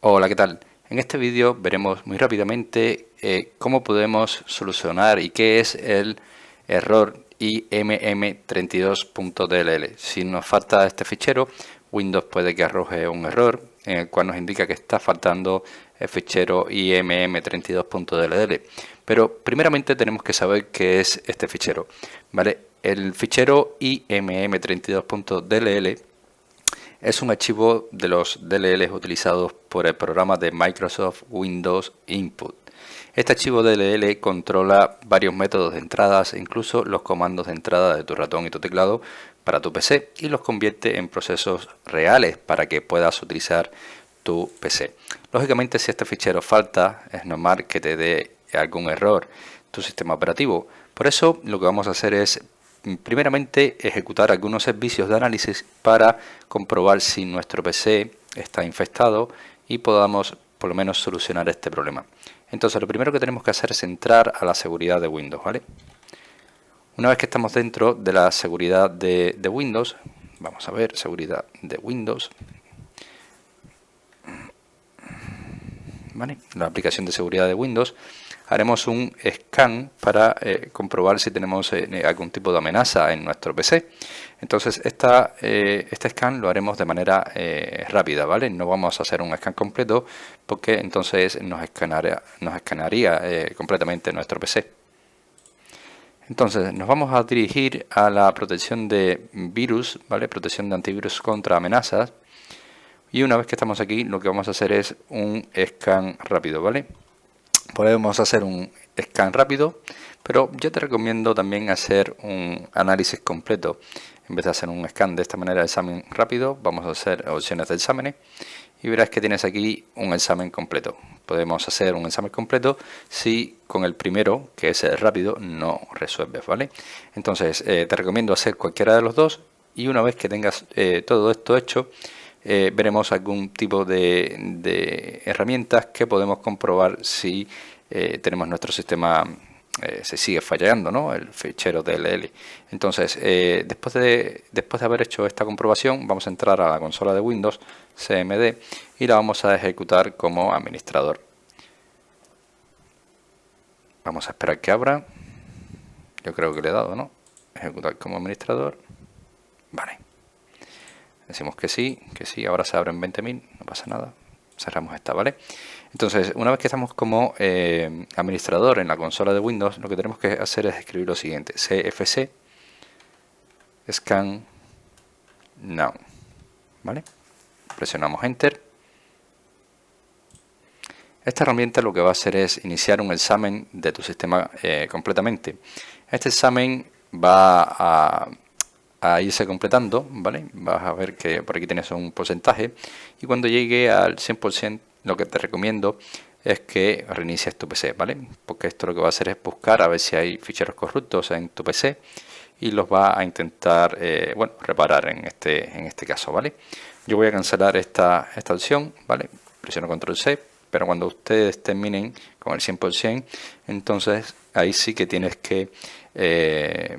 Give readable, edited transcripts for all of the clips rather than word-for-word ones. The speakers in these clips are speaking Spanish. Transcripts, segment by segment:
Hola, ¿qué tal? En este vídeo veremos muy rápidamente cómo podemos solucionar y qué es el error IMM32.dll. Si nos falta este fichero, Windows puede que arroje un error en el cual nos indica que está faltando el fichero IMM32.dll. Pero primeramente tenemos que saber qué es este fichero, ¿vale? El fichero IMM32.dll es un archivo de los DLLs utilizados por el programa de Microsoft Windows Input. Este archivo DLL controla varios métodos de entradas e incluso los comandos de entrada de tu ratón y tu teclado para tu PC y los convierte en procesos reales para que puedas utilizar tu PC. Lógicamente, si este fichero falta, es normal que te dé algún error tu sistema operativo. Por eso lo que vamos a hacer es primeramente ejecutar algunos servicios de análisis para comprobar si nuestro PC está infectado y podamos por lo menos solucionar este problema. Entonces lo primero que tenemos que hacer es entrar a la seguridad de Windows, ¿vale? Una vez que estamos dentro de la seguridad de Windows, vamos a ver, seguridad de Windows, ¿vale? La aplicación de seguridad de Windows, haremos un scan para comprobar si tenemos algún tipo de amenaza en nuestro PC. Entonces este scan lo haremos de manera rápida, ¿vale? No vamos a hacer un scan completo porque entonces nos escanearía completamente nuestro PC. Entonces nos vamos a dirigir a la protección de virus, ¿vale? Protección de antivirus contra amenazas. Y una vez que estamos aquí, lo que vamos a hacer es un scan rápido, ¿vale? Podemos hacer un scan rápido, pero yo te recomiendo también hacer un análisis completo. En vez de hacer un scan de esta manera de examen rápido, vamos a hacer opciones de exámenes y verás que tienes aquí un examen completo. Podemos hacer un examen completo si con el primero, que es el rápido, no resuelves, ¿vale? Entonces te recomiendo hacer cualquiera de los dos y una vez que tengas todo esto hecho, veremos algún tipo de herramientas que podemos comprobar si tenemos nuestro sistema se sigue fallando, ¿no? El fichero DLL. Entonces, después de haber hecho esta comprobación, vamos a entrar a la consola de Windows CMD y la vamos a ejecutar como administrador. Vamos a esperar que abra. Yo creo que le he dado, ¿no? Ejecutar como administrador. Vale. Decimos que sí, ahora se abren 20.000, no pasa nada. Cerramos esta, ¿vale? Entonces, una vez que estamos como administrador en la consola de Windows, lo que tenemos que hacer es escribir lo siguiente: cfc scan now, ¿vale? Presionamos Enter. Esta herramienta lo que va a hacer es iniciar un examen de tu sistema completamente. Este examen va a irse completando, ¿vale? Vas a ver que por aquí tienes un porcentaje y cuando llegue al 100% lo que te recomiendo es que reinicies tu PC, ¿vale? Porque esto lo que va a hacer es buscar a ver si hay ficheros corruptos en tu PC y los va a intentar, bueno, reparar en este caso, ¿vale? Yo voy a cancelar esta opción, ¿vale? Presiono Control C, pero cuando ustedes terminen con el 100%, entonces ahí sí que tienes que,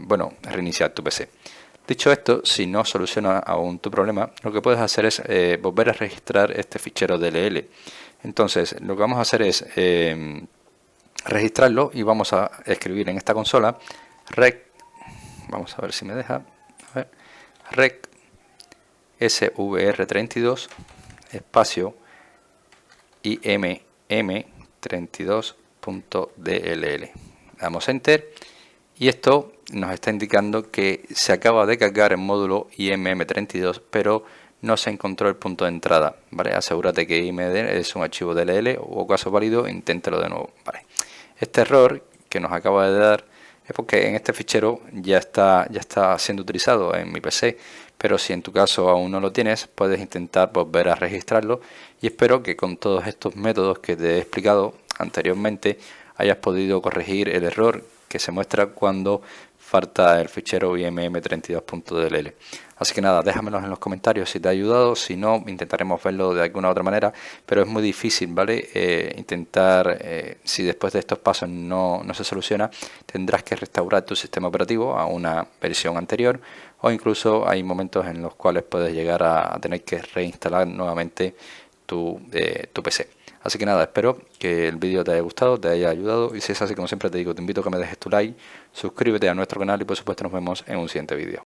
bueno, reiniciar tu PC. Dicho esto, si no soluciona aún tu problema, lo que puedes hacer es volver a registrar este fichero DLL. Entonces, lo que vamos a hacer es registrarlo y vamos a escribir en esta consola rec, vamos a ver si me deja, a ver, rec svr32 espacio imm32.dll. Damos Enter y esto nos está indicando que se acaba de cargar el módulo IMM32, pero no se encontró el punto de entrada, ¿vale? Asegúrate que IMD es un archivo DLL o caso válido, inténtelo de nuevo, ¿vale? Este error que nos acaba de dar es porque en este fichero ya está siendo utilizado en mi PC, pero si en tu caso aún no lo tienes, puedes intentar volver a registrarlo y espero que con todos estos métodos que te he explicado anteriormente hayas podido corregir el error que se muestra cuando falta el fichero IMM32.dll. Así que nada, déjamelos en los comentarios si te ha ayudado, si no, intentaremos verlo de alguna otra manera, pero es muy difícil, ¿vale? Intentar, si después de estos pasos no se soluciona, tendrás que restaurar tu sistema operativo a una versión anterior, o incluso hay momentos en los cuales puedes llegar a tener que reinstalar nuevamente tu PC. Así que nada, espero que el vídeo te haya gustado, te haya ayudado, y si es así, como siempre te digo, te invito a que me dejes tu like, suscríbete a nuestro canal y por supuesto nos vemos en un siguiente vídeo.